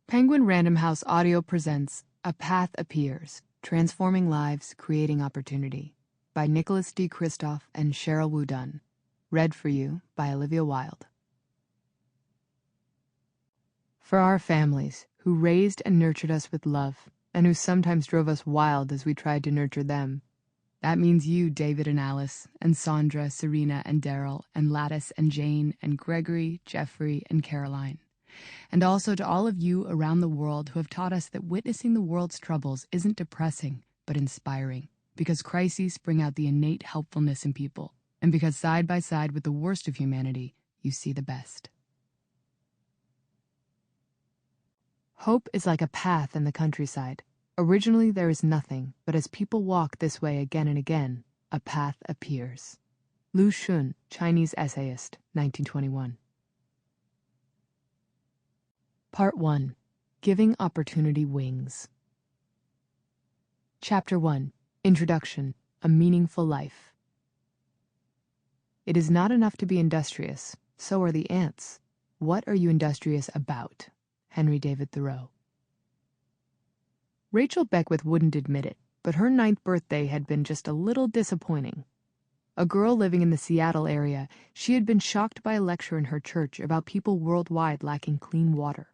Penguin Random House Audio presents A Path Appears, Transforming Lives, Creating Opportunity by Nicholas D. Kristof and Cheryl Wu Dunn. Read for you by Olivia Wilde. For our families, who raised and nurtured us with love, and who sometimes drove us wild as we tried to nurture them. That means you, David and Alice, and Sandra, Serena, and Daryl, and Lattice, and Jane, and Gregory, Jeffrey, and Caroline. And also to all of you around the world who have taught us that witnessing the world's troubles isn't depressing, but inspiring, because crises bring out the innate helpfulness in people, and because side by side with the worst of humanity, you see the best. Hope is like a path in the countryside. Originally there is nothing, but as people walk this way again and again, a path appears. Lu Xun, Chinese essayist, 1921. Part 1. Giving Opportunity Wings. Chapter 1. Introduction. A Meaningful Life. It is not enough to be industrious. So are the ants. What are you industrious about? Henry David Thoreau. Rachel Beckwith wouldn't admit it, but her 9th birthday had been just a little disappointing. A girl living in the Seattle area, she had been shocked by a lecture in her church about people worldwide lacking clean water.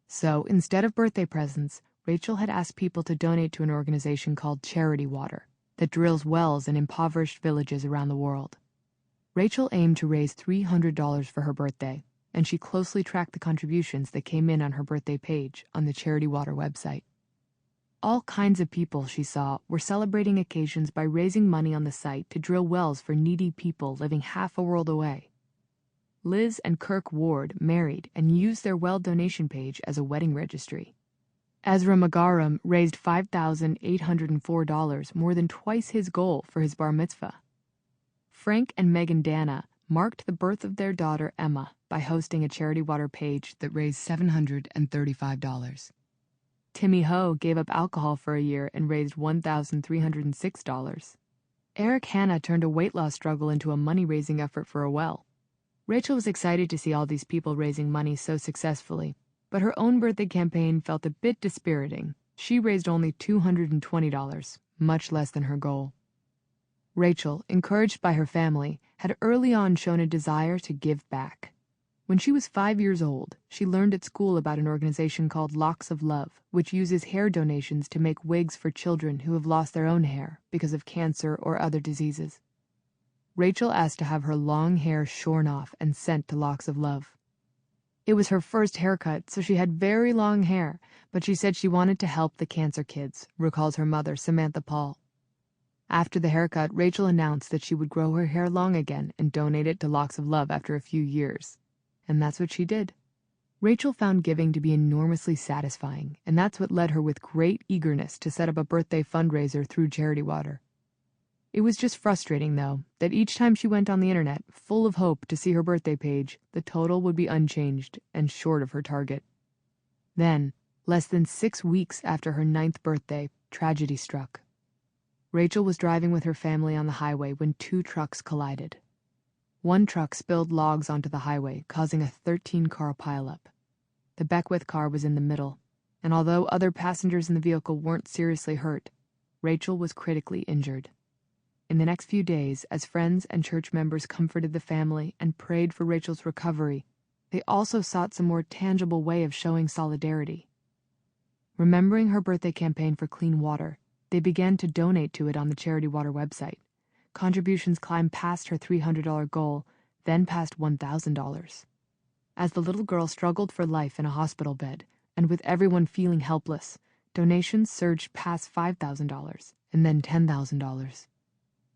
So, instead of birthday presents, Rachel had asked people to donate to an organization called Charity Water that drills wells in impoverished villages around the world. Rachel aimed to raise $300 for her birthday, and she closely tracked the contributions that came in on her birthday page on the Charity Water website. All kinds of people, she saw, were celebrating occasions by raising money on the site to drill wells for needy people living half a world away. Liz and Kirk Ward married and used their well donation page as a wedding registry. Ezra Magaram raised $5,804, more than twice his goal for his bar mitzvah. Frank and Megan Dana marked the birth of their daughter Emma by hosting a Charity Water page that raised $735. Timmy Ho gave up alcohol for a year and raised $1,306. Eric Hanna turned a weight loss struggle into a money-raising effort for a well. Rachel was excited to see all these people raising money so successfully, but her own birthday campaign felt a bit dispiriting. She raised only $220, much less than her goal. Rachel, encouraged by her family, had early on shown a desire to give back. When she was 5 years old, she learned at school about an organization called Locks of Love, which uses hair donations to make wigs for children who have lost their own hair because of cancer or other diseases. Rachel asked to have her long hair shorn off and sent to Locks of Love. It was her first haircut, so she had very long hair, but she said she wanted to help the cancer kids, recalls her mother, Samantha Paul. After the haircut, Rachel announced that she would grow her hair long again and donate it to Locks of Love after a few years. And that's what she did. Rachel found giving to be enormously satisfying, and that's what led her with great eagerness to set up a birthday fundraiser through Charity Water. It was just frustrating, though, that each time she went on the internet, full of hope to see her birthday page, the total would be unchanged and short of her target. Then, less than 6 weeks after her 9th birthday, tragedy struck. Rachel was driving with her family on the highway when 2 trucks collided. One truck spilled logs onto the highway, causing a 13-car pileup. The Beckwith car was in the middle, and although other passengers in the vehicle weren't seriously hurt, Rachel was critically injured. In the next few days, as friends and church members comforted the family and prayed for Rachel's recovery, they also sought some more tangible way of showing solidarity. Remembering her birthday campaign for clean water, they began to donate to it on the Charity Water website. Contributions climbed past her $300 goal, then past $1,000. As the little girl struggled for life in a hospital bed, and with everyone feeling helpless, donations surged past $5,000 and then $10,000.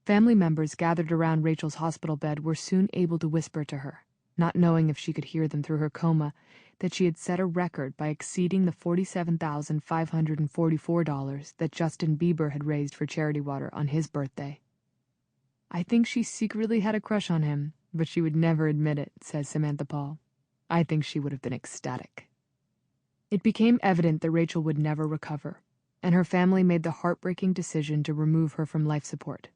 Family members gathered around Rachel's hospital bed were soon able to whisper to her, not knowing if she could hear them through her coma, that she had set a record by exceeding the $47,544 that Justin Bieber had raised for Charity Water on his birthday. I think she secretly had a crush on him, but she would never admit it, says Samantha Paul. I think she would have been ecstatic. It became evident that Rachel would never recover, and her family made the heartbreaking decision to remove her from life support.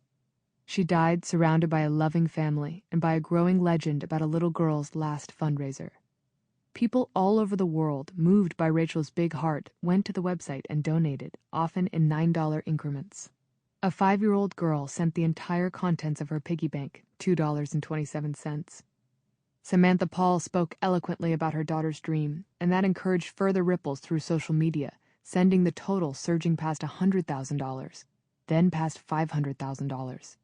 She died surrounded by a loving family and by a growing legend about a little girl's last fundraiser. People all over the world, moved by Rachel's big heart, went to the website and donated, often in $9 increments. A 5-year-old girl sent the entire contents of her piggy bank, $2.27. Samantha Paul spoke eloquently about her daughter's dream, and that encouraged further ripples through social media, sending the total surging past $100,000, then past $500,000.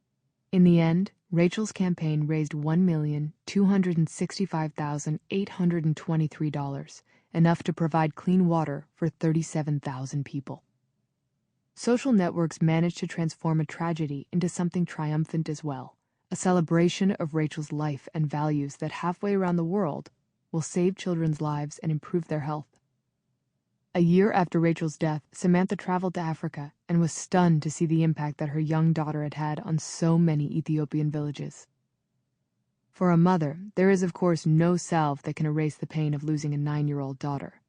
In the end, Rachel's campaign raised $1,265,823, enough to provide clean water for 37,000 people. Social networks managed to transform a tragedy into something triumphant as well, a celebration of Rachel's life and values that halfway around the world will save children's lives and improve their health. A year after Rachel's death, Samantha traveled to Africa and was stunned to see the impact that her young daughter had had on so many Ethiopian villages. For a mother, there is of course no salve that can erase the pain of losing a 9-year-old daughter.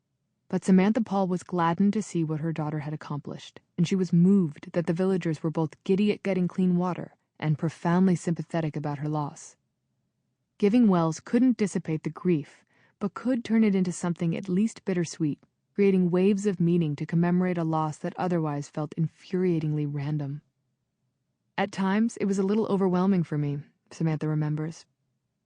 But Samantha Paul was gladdened to see what her daughter had accomplished, and she was moved that the villagers were both giddy at getting clean water and profoundly sympathetic about her loss. Giving wells couldn't dissipate the grief, but could turn it into something at least bittersweet, creating waves of meaning to commemorate a loss that otherwise felt infuriatingly random. At times, it was a little overwhelming for me, Samantha remembers.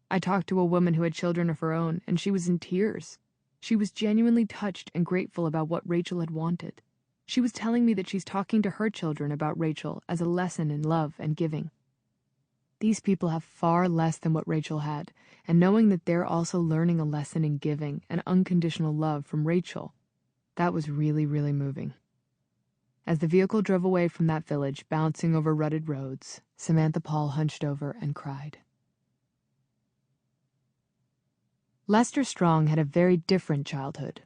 I talked to a woman who had children of her own, and she was in tears. She was genuinely touched and grateful about what Rachel had wanted. She was telling me that she's talking to her children about Rachel as a lesson in love and giving. These people have far less than what Rachel had, and knowing that they're also learning a lesson in giving and unconditional love from Rachel, that was really, really moving. As the vehicle drove away from that village, bouncing over rutted roads, Samantha Paul hunched over and cried. Lester Strong had a very different childhood.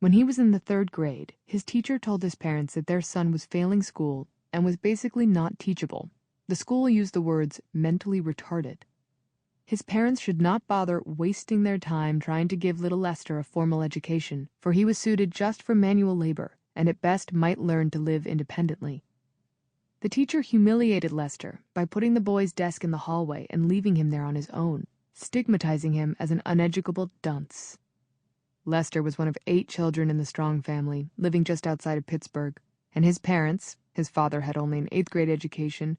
When he was in the 3rd grade, his teacher told his parents that their son was failing school and was basically not teachable. The school used the words mentally retarded. His parents should not bother wasting their time trying to give little Lester a formal education, for he was suited just for manual labor, and at best might learn to live independently. The teacher humiliated Lester by putting the boy's desk in the hallway and leaving him there on his own, stigmatizing him as an uneducable dunce. Lester was one of 8 children in the Strong family, living just outside of Pittsburgh, and his parents, his father had only an 8th grade education,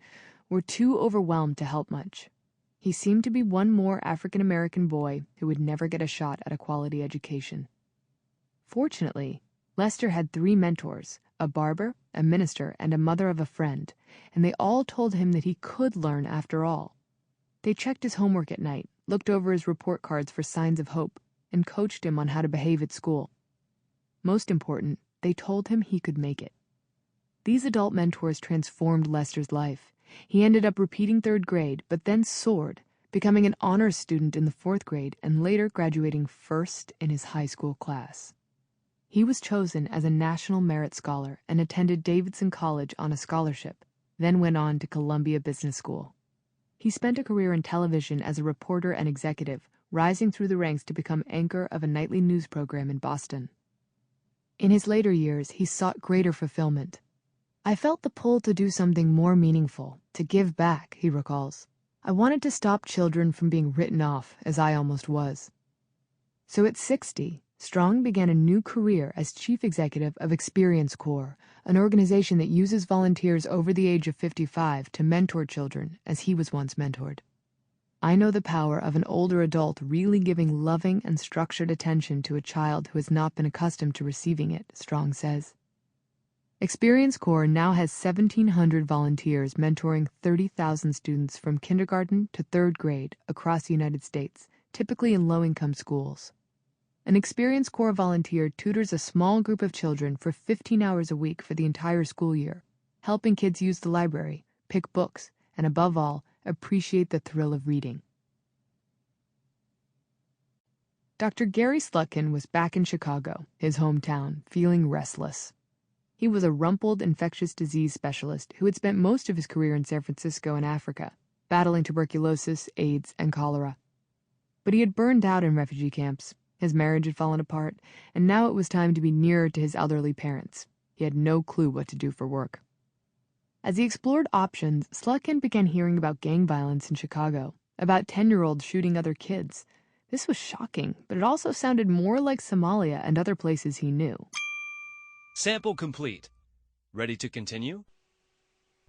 were too overwhelmed to help much. He seemed to be one more African-American boy who would never get a shot at a quality education. Fortunately, Lester had 3 mentors, a barber, a minister, and a mother of a friend, and they all told him that he could learn after all. They checked his homework at night, looked over his report cards for signs of hope, and coached him on how to behave at school. Most important, they told him he could make it. These adult mentors transformed Lester's life. He ended up repeating 3rd grade, but then soared, becoming an honors student in the 4th grade and later graduating first in his high school class. He was chosen as a National Merit Scholar and attended Davidson College on a scholarship, then went on to Columbia Business School. He spent a career in television as a reporter and executive, rising through the ranks to become anchor of a nightly news program in Boston. In his later years, he sought greater fulfillment. I felt the pull to do something more meaningful, to give back, he recalls. I wanted to stop children from being written off, as I almost was. So at 60, Strong began a new career as chief executive of Experience Corps, an organization that uses volunteers over the age of 55 to mentor children, as he was once mentored. I know the power of an older adult really giving loving and structured attention to a child who has not been accustomed to receiving it, Strong says. Experience Corps now has 1,700 volunteers mentoring 30,000 students from kindergarten to 3rd grade across the United States, typically in low-income schools. An Experience Corps volunteer tutors a small group of children for 15 hours a week for the entire school year, helping kids use the library, pick books, and above all, appreciate the thrill of reading. Dr. Gary Slutkin was back in Chicago, his hometown, feeling restless. He was a rumpled infectious disease specialist who had spent most of his career in San Francisco and Africa, battling tuberculosis, AIDS, and cholera. But he had burned out in refugee camps. His marriage had fallen apart, and now it was time to be nearer to his elderly parents. He had no clue what to do for work. As he explored options, Slutkin began hearing about gang violence in Chicago, about 10-year-olds shooting other kids. This was shocking, but it also sounded more like Somalia and other places he knew. Sample complete. Ready to continue?